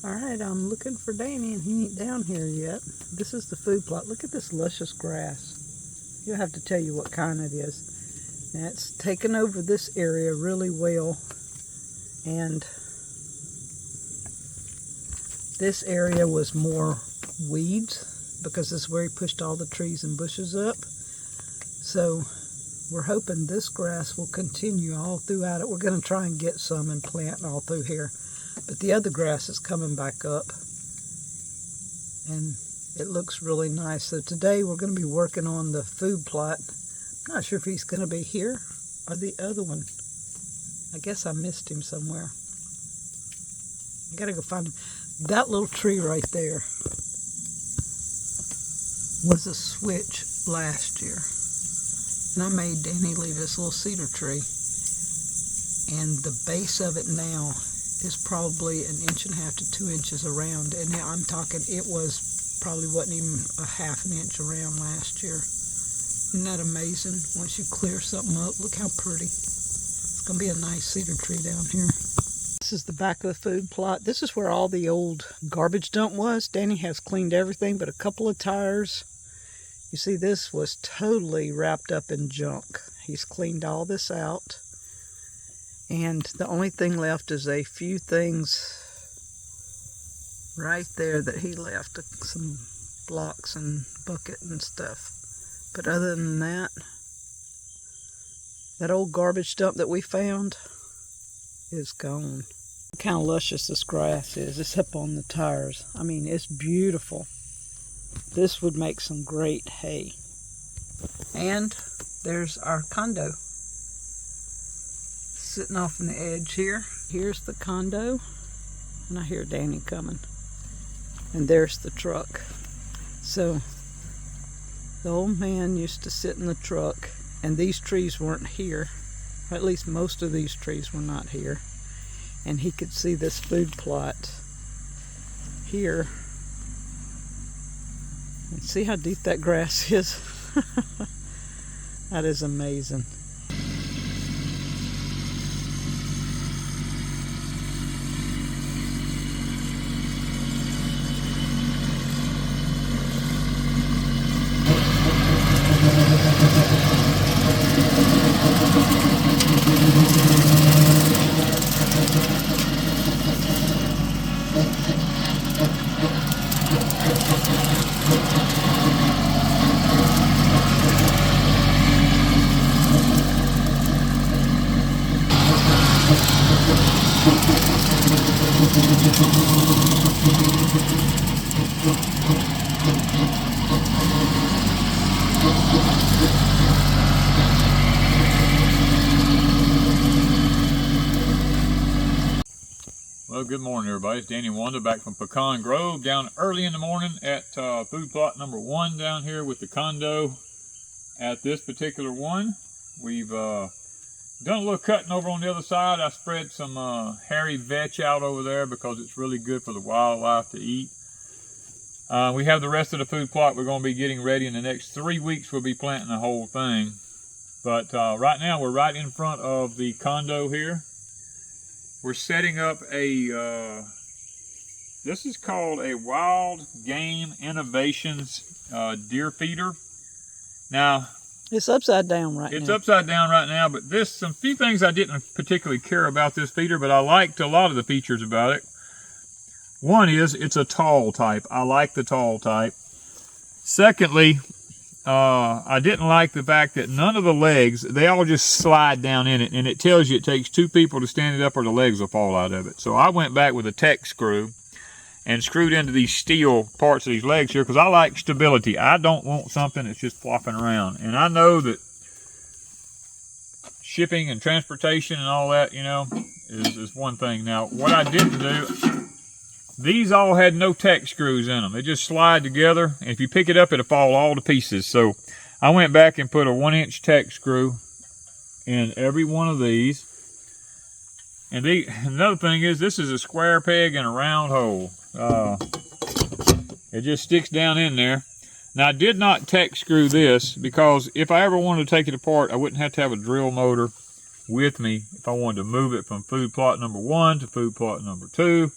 Alright, I'm looking for Danny and he ain't down here yet. This is the food plot. Look at this luscious grass. You'll have to tell you what kind it is. Now it's taken over this area really well. And this area was more weeds because this is where he pushed all the trees and bushes up. So we're hoping this grass will continue all throughout it. We're going to try and get some and plant all through here. But the other grass is coming back up. And it looks really nice. So today we're going to be working on the food plot. I'm not sure if he's going to be here or the other one. I guess I missed him somewhere. I got to go find him. That little tree right there was a switch last year. And I made Danny leave this little cedar tree. And the base of it now is probably 1.5 to 2 inches around. And now I'm talking, it was probably wasn't even a ½ an inch around last year. Isn't that amazing? Once you clear something up, look how pretty. It's going to be a nice cedar tree down here. This is the back of the food plot. This is where all the old garbage dump was. Danny has cleaned everything but a couple of tires. You see, this was totally wrapped up in junk. He's cleaned all this out. And the only thing left is a few things right there that he left. Some blocks and bucket and stuff. But other than that, that old garbage dump that we found is gone. Look how luscious this grass is. It's up on the tires. I mean, it's beautiful. This would make some great hay. And there's our condo. Sitting off on the edge here. Here's the condo. And I hear Danny coming. And there's the truck. So, the old man used to sit in the truck. And these trees weren't here. Or at least most of these trees were not here. And he could see this food plot here. And see how deep that grass is? That is amazing. Well, good morning, everybody. It's Danny and Wanda back from Pecan Grove, down early in the morning at food plot number 1 down here with the condo. At this particular one, we've done a little cutting over on the other side. I spread some hairy vetch out over there because it's really good for the wildlife to eat. We have the rest of the food plot we're going to be getting ready in the next 3 weeks. We'll be planting the whole thing. But right now, we're right in front of the condo here. We're setting up a, this is called a Wild Game Innovations deer feeder. Now, it's upside down right now. It's upside down right now, but some few things I didn't particularly care about this feeder, but I liked a lot of the features about it. One is it's a tall type. I like the tall type. Secondly, I didn't like the fact that none of the legs, they all just slide down in it, and it tells you it takes 2 people to stand it up or the legs will fall out of it. So I went back with a Tech screw and screwed into these steel parts of these legs here because I like stability. I don't want something that's just flopping around. And I know that shipping and transportation and all that, you know, is one thing. Now, what I didn't do, these all had no Tech screws in them. They just slide together, and if you pick it up, it'll fall all to pieces. So I went back and put a 1-inch Tech screw in every one of these. And another thing is, this is a square peg and a round hole. It just sticks down in there. Now, I did not Tech screw this because if I ever wanted to take it apart, I wouldn't have to have a drill motor with me if I wanted to move it from food plot number 1 to food plot number 2.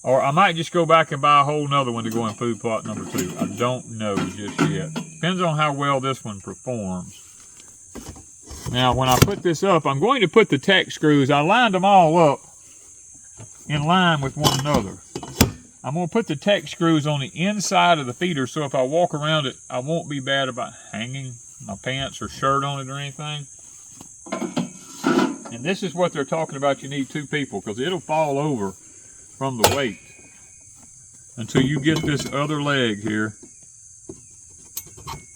Or I might just go back and buy a whole nother one to go in food plot number 2. I don't know just yet. Depends on how well this one performs. Now, when I put this up, I'm going to put the tech screws. I lined them all up in line with one another. I'm going to put the tech screws on the inside of the feeder, so if I walk around it, I won't be bad about hanging my pants or shirt on it or anything. And this is what they're talking about. You need 2 people because it'll fall over from the weight until you get this other leg here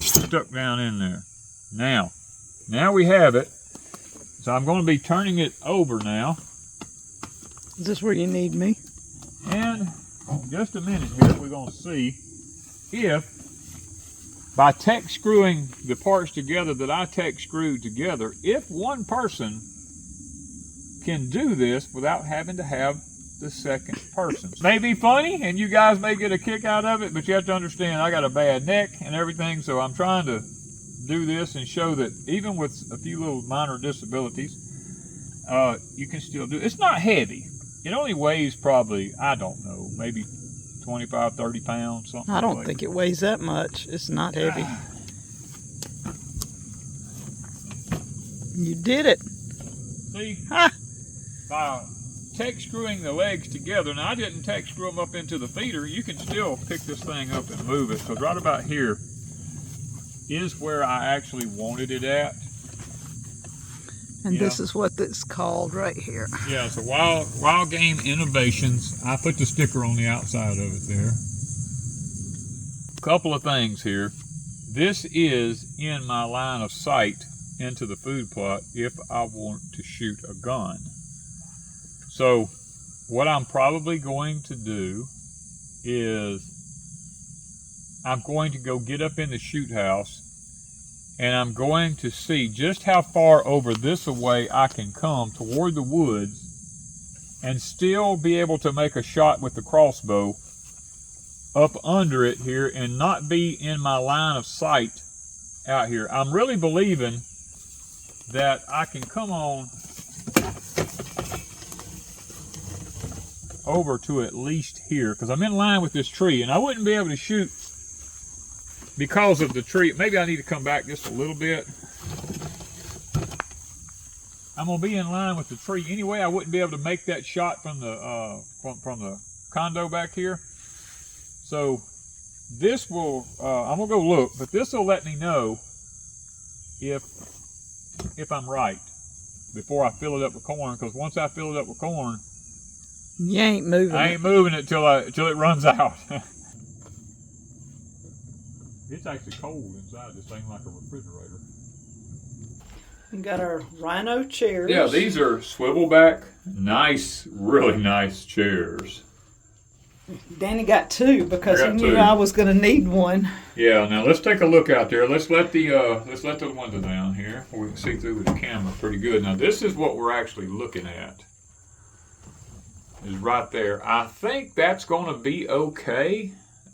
stuck down in there. Now we have it. So I'm going to be turning it over now. Is this where you need me? And in just a minute here, we're going to see if by tech screwing the parts together that I tech screwed together, if one person can do this without having to have the second person. May be funny and you guys may get a kick out of it, but you have to understand I got a bad neck and everything, so I'm trying to do this and show that even with a few little minor disabilities, you can still do it. It's not heavy. It only weighs probably, I don't know, maybe 25, 30 pounds, something. I don't think it weighs that much. It's not heavy. You did it. See? Ha! By tech screwing the legs together, now I didn't tech screw them up into the feeder, you can still pick this thing up and move it, because right about here is where I actually wanted it at. And this is what it's called right here. Yeah, so Wild Game Innovations. I put the sticker on the outside of it there. Couple of things here. This is in my line of sight into the food plot if I want to shoot a gun. So what I'm probably going to do is I'm going to go get up in the shoot house and I'm going to see just how far over this away I can come toward the woods and still be able to make a shot with the crossbow up under it here and not be in my line of sight out here. I'm really believing that I can come on over to at least here because I'm in line with this tree and I wouldn't be able to shoot because of the tree. Maybe I need to come back just a little bit. I'm gonna be in line with the tree anyway. I wouldn't be able to make that shot from the from the condo back here. So this will I'm gonna go look, but this will let me know if I'm right before I fill it up with corn. Because once I fill it up with corn, you ain't moving. I ain't moving it till it runs out. It's actually cold inside this thing like a refrigerator. We got our rhino chairs. Yeah, these are swivel back, nice, really nice chairs. Danny got 2 because he knew I was going to need one. Yeah, now let's take a look out there. Let's let the window down here where we can see through with the camera pretty good. Now this is what we're actually looking at. Is right there. I think that's going to be okay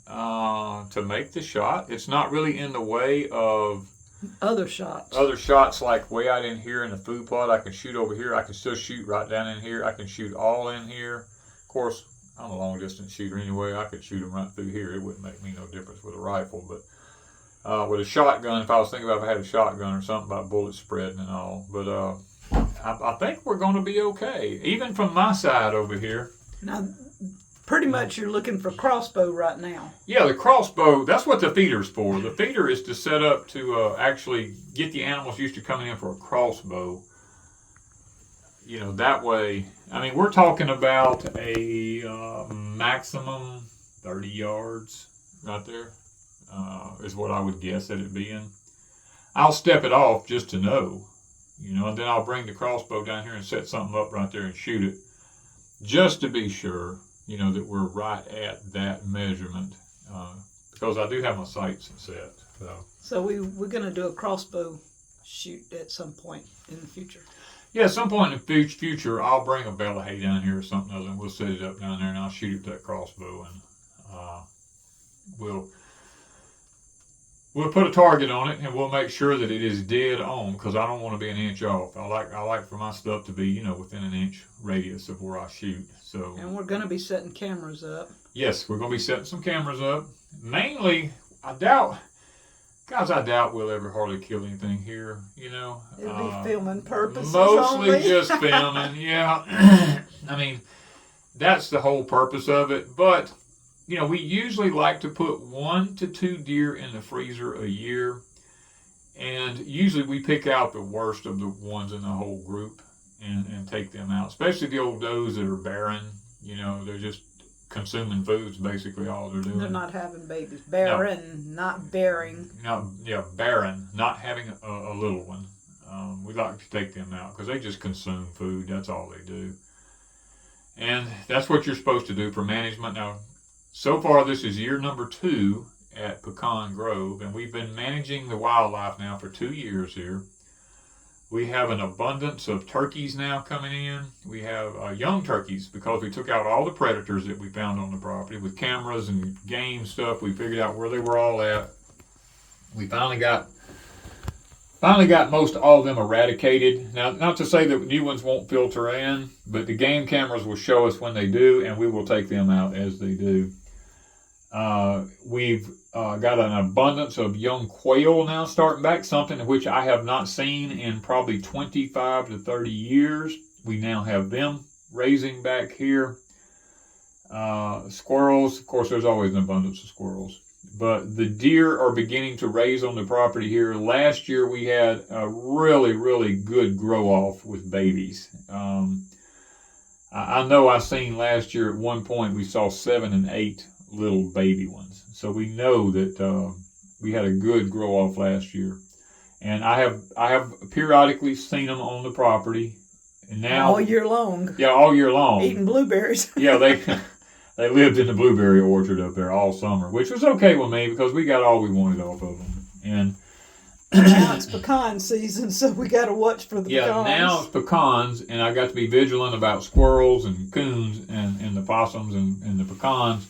to make the shot. It's not really in the way of other shots. Other shots like way out in here in the food plot. I can shoot over here. I can still shoot right down in here. I can shoot all in here. Of course, I'm a long distance shooter anyway. I could shoot them right through here. It wouldn't make me no difference with a rifle. But with a shotgun, if I was thinking about if I had a shotgun or something about bullet spreading and all. But I think we're going to be okay. Even from my side over here. Now, pretty much you're looking for crossbow right now. Yeah, the crossbow, that's what the feeder's for. The feeder is to set up to actually get the animals used to coming in for a crossbow. You know, that way, I mean, we're talking about a maximum 30 yards right there is what I would guess that it'd be in. I'll step it off just to know, you know, and then I'll bring the crossbow down here and set something up right there and shoot it just to be sure, you know, that we're right at that measurement because I do have my sights set. So we're going to do a crossbow shoot at some point in the future. Yeah, at some point in the future, I'll bring a bale of hay down here or something other, and we'll set it up down there, and I'll shoot it with that crossbow, and we'll we'll put a target on it, and we'll make sure that it is dead on, because I don't want to be an inch off. I like for my stuff to be, within an inch radius of where I shoot. So. And we're going to be setting cameras up. Yes, we're going to be setting some cameras up. Mainly, I doubt we'll ever hardly kill anything here. It'll be filming purposes mostly only. just filming. Yeah, I mean, that's the whole purpose of it. But we usually like to put 1 to 2 deer in the freezer a year, and usually we pick out the worst of the ones in the whole group and take them out, especially the old does that are barren. They're just consuming foods, basically all they're doing. They're not having babies. Barren, not bearing. Barren, not having a little one. We like to take them out because they just consume food. That's all they do. And that's what you're supposed to do for management. Now, so far this is year number 2 at Pecan Grove, and we've been managing the wildlife now for 2 years here. We have an abundance of turkeys now coming in. We have young turkeys because we took out all the predators that we found on the property with cameras and game stuff. We figured out where they were all at. We finally got most all of them eradicated. Now, not to say that new ones won't filter in, but the game cameras will show us when they do, and we will take them out as they do. We've got an abundance of young quail now starting back, something which I have not seen in probably 25 to 30 years. We now have them raising back here. Squirrels, of course, there's always an abundance of squirrels. But the deer are beginning to raise on the property here. Last year we had a really, really good grow off with babies. I know I seen last year at one point we saw 7 and 8 little baby ones. So we know that we had a good grow off last year. And I have periodically seen them on the property. And now all year long. Yeah, all year long. Eating blueberries. Yeah, they lived in the blueberry orchard up there all summer, which was okay with me because we got all we wanted off of them. And now it's pecan season, so we got to watch for the pecans. Yeah, now it's pecans, and I got to be vigilant about squirrels and coons and the possums and the pecans.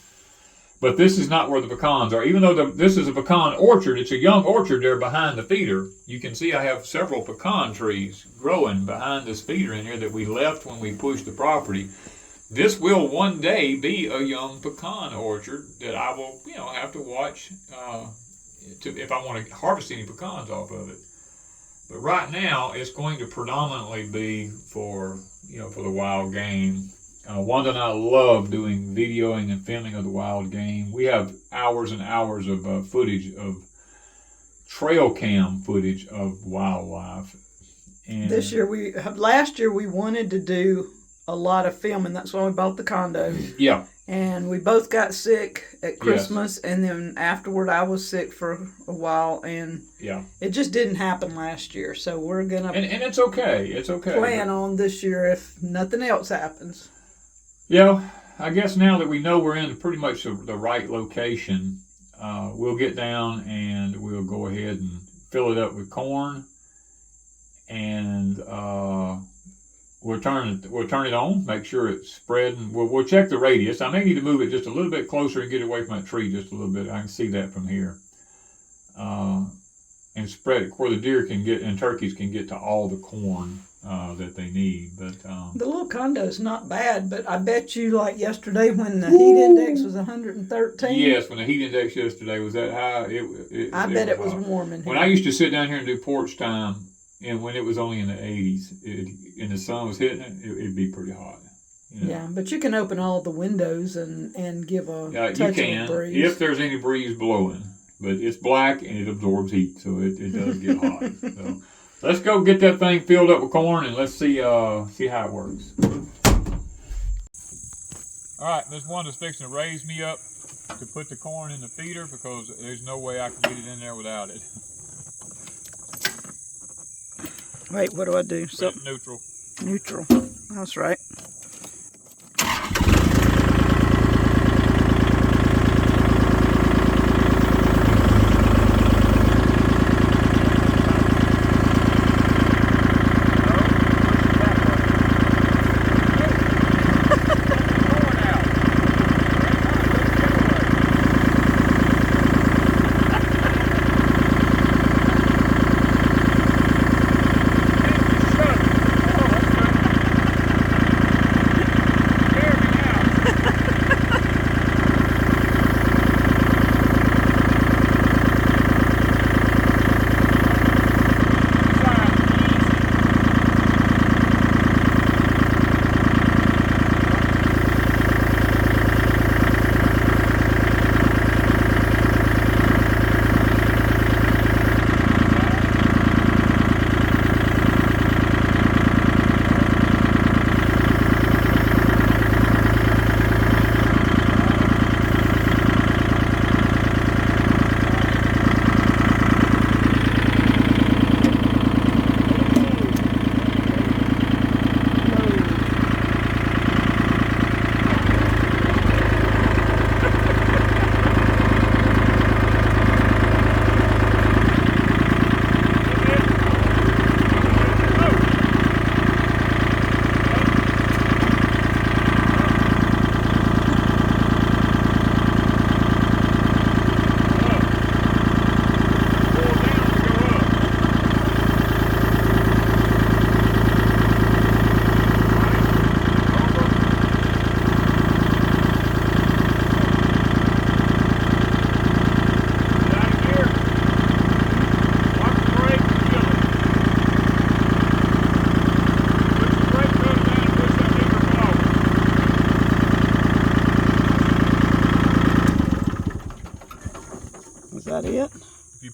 But this is not where the pecans are. Even though this is a pecan orchard, it's a young orchard there behind the feeder. You can see I have several pecan trees growing behind this feeder in here that we left when we pushed the property. This will one day be a young pecan orchard that I will, have to watch if I want to harvest any pecans off of it. But right now, it's going to predominantly be for the wild game. Wanda and I love doing videoing and filming of the wild game. We have hours and hours of footage of trail cam footage of wildlife. And last year we wanted to do a lot of filming. That's why we bought the condo. Yeah. And we both got sick at Christmas, and then afterward I was sick for a while, and it just didn't happen last year. So we're gonna and it's okay. It's okay. Plan on this year if nothing else happens. Yeah, I guess now that we know we're in pretty much the right location, we'll get down and we'll go ahead and fill it up with corn, and we'll turn it on, make sure it's spreading. We'll check the radius. I may need to move it just a little bit closer and get away from that tree just a little bit. I can see that from here. And spread it where the deer can get and turkeys can get to all the corn that they need. But the little condo's not bad, but I bet you like yesterday when the heat index was 113. Yes, when the heat index yesterday was that high, I bet it was warm in here. When I used to sit down here and do porch time, and when it was only in the 80s, and the sun was hitting it, it'd be pretty hot. Yeah, but you can open all the windows and give a touch of breeze. If there's any breeze blowing. But it's black and it absorbs heat, so it does get hot. So let's go get that thing filled up with corn and let's see how it works. All right, Miss Wanda's fixing to raise me up to put the corn in the feeder because there's no way I can get it in there without it. Wait, what do I do? So neutral. Neutral. That's right.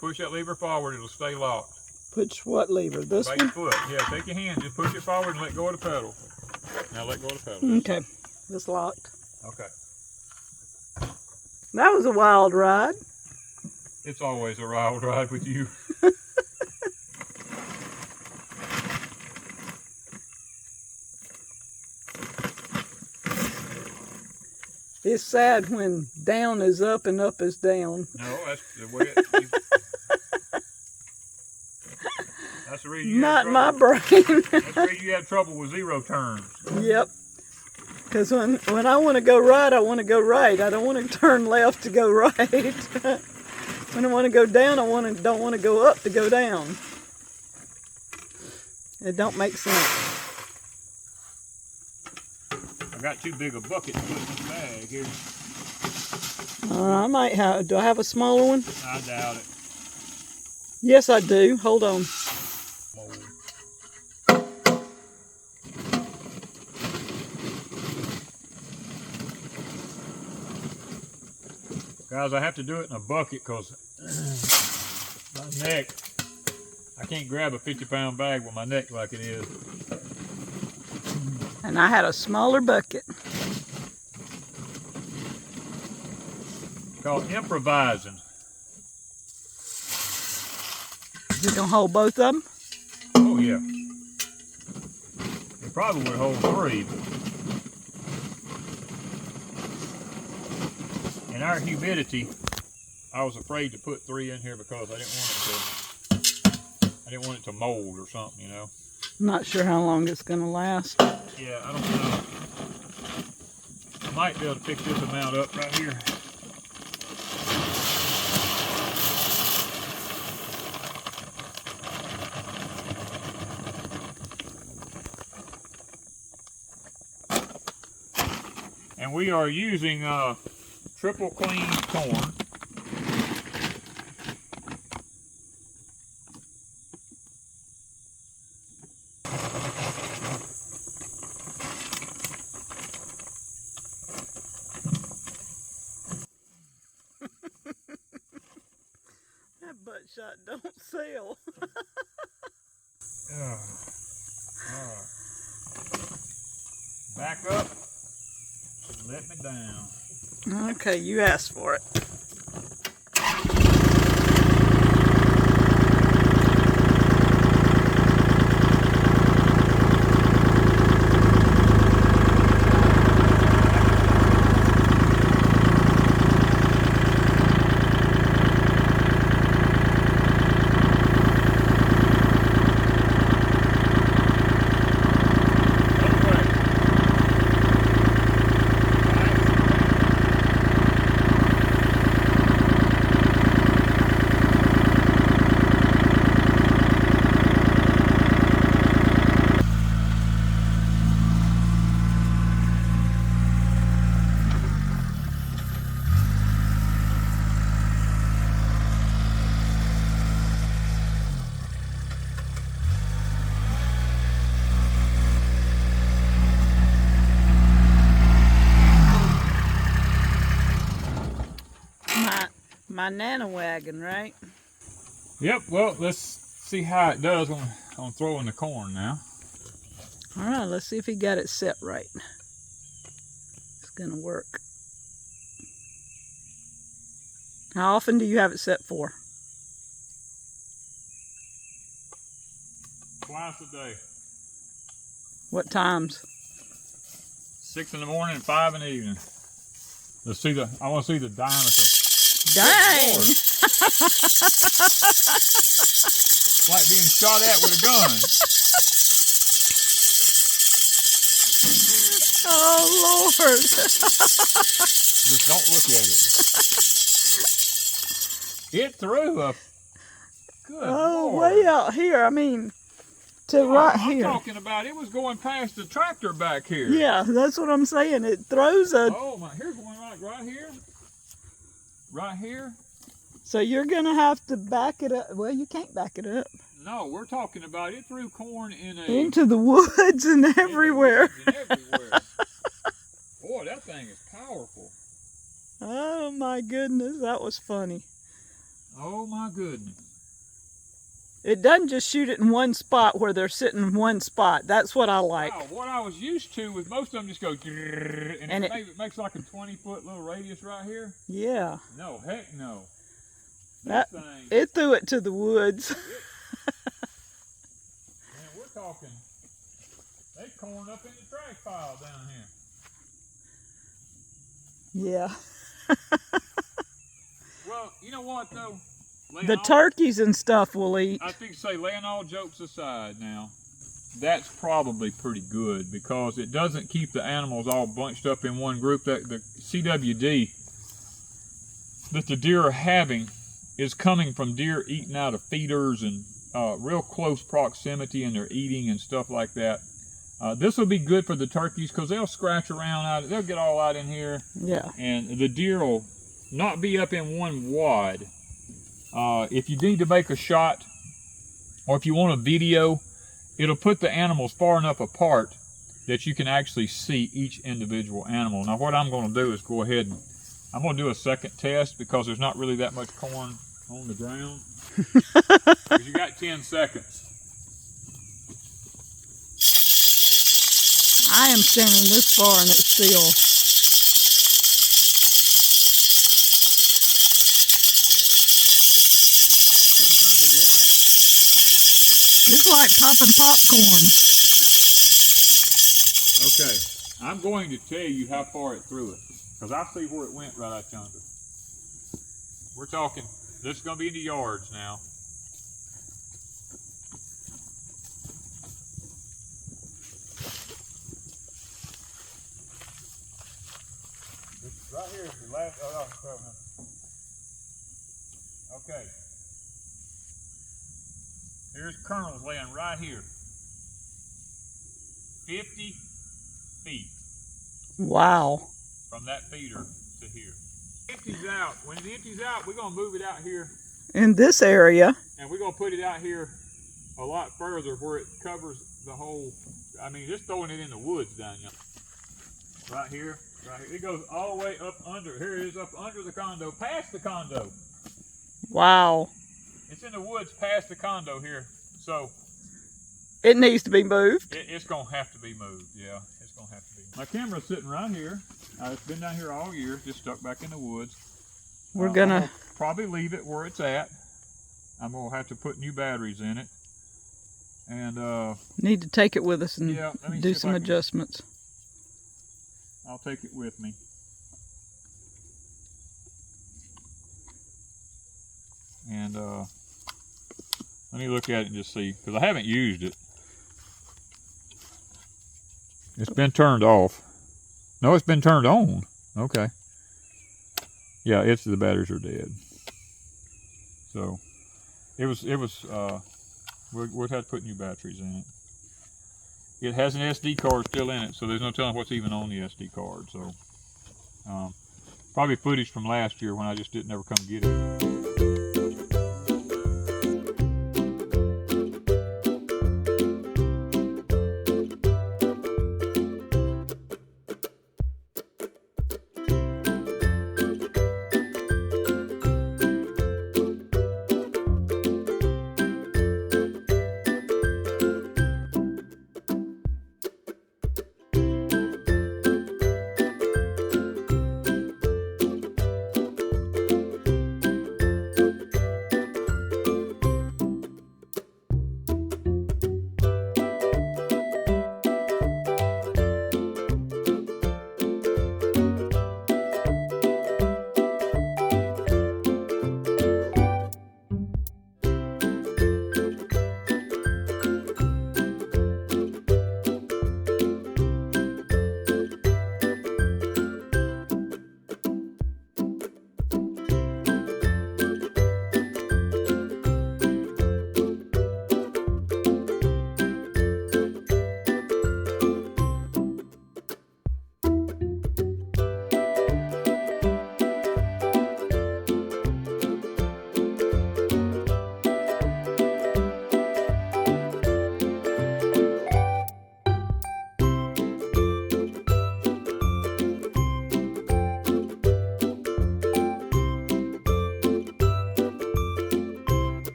push that lever forward, it'll stay locked. Push what lever? This Right one? foot. Yeah, take your hand, just push it forward and let go of the pedal. Now let go of the pedal. Okay, it's locked. Okay. That was a wild ride. It's always a wild ride with you. It's sad when down is up and up is down. No, that's the way it is. That's the reason you Not have my trouble. brain. That's the reason you have trouble with 0 turns. Yep. Because when I want to go right, I want to go right. I don't want to turn left to go right. When I want to go down, I don't want to go up to go down. It don't make sense. I got too big a bucket to put in this bag here. I might have. Do I have a smaller one? I doubt it. Yes, I do. Hold on. Guys, I have to do it in a bucket because my neck, I can't grab a 50-pound bag with my neck like it is. And I had a smaller bucket. It's called improvising. Is it going to hold both of them? Oh, yeah. It probably would hold 3. In our humidity, I was afraid to put 3 in here because I didn't want it to mold or something, you know. I'm not sure how long it's going to last. Yeah, I don't know. I might be able to pick this amount up right here. And we are using triple clean corn. That butt shot don't sell. All right. Back up. Let me down. Okay, you asked for it. My nano wagon, right? Yep, well, let's see how it does on throwing the corn now. All right, let's see if he got it set right. It's gonna work. How often do you have it set for? Twice a day. What times? 6 in the morning and 5 in the evening. Let's see I want to see the diameter. Dang! It's like being shot at with a gun. Oh, Lord. Just don't look at it. It threw a good Lord. Way out here. I mean, to right here. I'm talking about it was going past the tractor back here. Yeah, that's what I'm saying. It throws a... Oh, my, here's one right here. Right here. So you're going to have to back it up. Well, you can't back it up. No, we're talking about it threw corn into the woods and everywhere. Boy, that thing is powerful. Oh my goodness, that was funny. Oh my goodness. It doesn't just shoot it in one spot where they're sitting in one spot. That's what I like. Wow, what I was used to was most of them just go and it makes like a 20-foot little radius right here. Yeah. No, heck no. That thing, it threw it to the woods. Man, we're talking, they corn up in the trash pile down here. Yeah. Well, you know what though? The turkeys and stuff will eat. I think say laying all jokes aside now, that's probably pretty good because it doesn't keep the animals all bunched up in one group. That the CWD that the deer are having is coming from deer eating out of feeders and real close proximity, and they're eating and stuff like that. This will be good for the turkeys because they'll scratch around out. They'll get all out in here. Yeah. And the deer will not be up in one wad. If you need to make a shot, or if you want a video, it'll put the animals far enough apart that you can actually see each individual animal. Now what I'm going to do is go ahead and I'm going to do a second test because there's not really that much corn on the ground. Because you got 10 seconds. I am standing this far and it's still. It's like popping popcorn. Okay, I'm going to tell you how far it threw it, because I see where it went right out yonder. We're talking, this is going to be in the yards now. This right here is the last, okay. Here's kernels laying right here. 50 feet. Wow. From that feeder to here. Empties out. When it empties out, we're going to move it out here. In this area. And we're going to put it out here a lot further where it covers the whole, I mean, just throwing it in the woods down here. Right here. Right here. It goes all the way up under. Here it is up under the condo, past the condo. Wow. It's in the woods past the condo here. So it needs to be moved. It's going to have to be moved, yeah. It's going to have to be. My camera's sitting right here. It's been down here all year, just stuck back in the woods. We're going to probably leave it where it's at. I'm going to have to put new batteries in it. And need to take it with us and do some adjustments. I'll take it with me. And let me look at it and just see, because I haven't used it. It's been turned off. No, it's been turned on. Okay. Yeah, the batteries are dead. So we'll have to put new batteries in it. It has an SD card still in it, so there's no telling what's even on the SD card. So probably footage from last year when I just didn't ever come get it.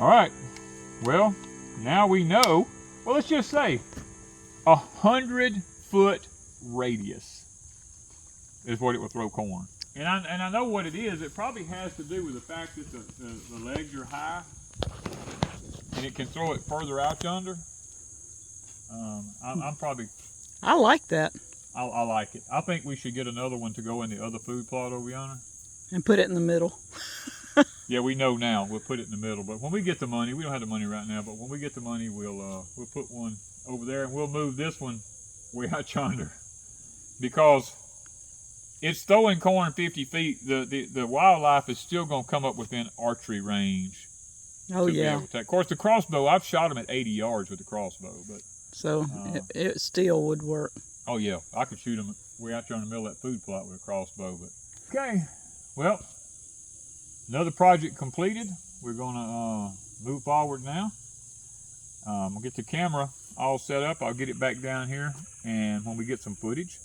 All right. Well, now we know. Well, let's just say 100-foot radius is what it will throw corn. And I know what it is. It probably has to do with the fact that the legs are high, and it can throw it further out yonder. I'm probably. I like that. I like it. I think we should get another one to go in the other food plot over yonder. And put it in the middle. Yeah, we know now. We'll put it in the middle. But when we get the money, we don't have the money right now. But when we get the money, we'll put one over there, and we'll move this one way out yonder, because it's throwing corn 50 feet. The wildlife is still going to come up within archery range. Oh yeah. Of course, the crossbow, I've shot them at 80 yards with the crossbow, but so it still would work. Oh yeah, I could shoot them way out there in the middle of that food plot with a crossbow. But okay, well, another project completed. We're gonna move forward now. We'll get the camera all set up. I'll get it back down here, and when we get some footage,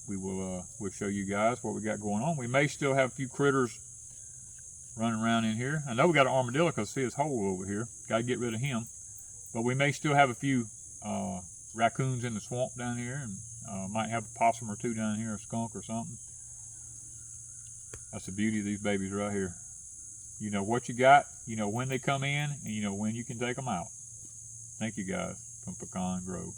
we'll show you guys what we got going on. We may still have a few critters running around in here. I know we got an armadillo because see his hole over here. Got to get rid of him. But we may still have a few raccoons in the swamp down here, and might have a possum or two down here, a skunk or something. That's the beauty of these babies right here. You know what you got, you know when they come in, and you know when you can take them out. Thank you guys from Pecan Grove.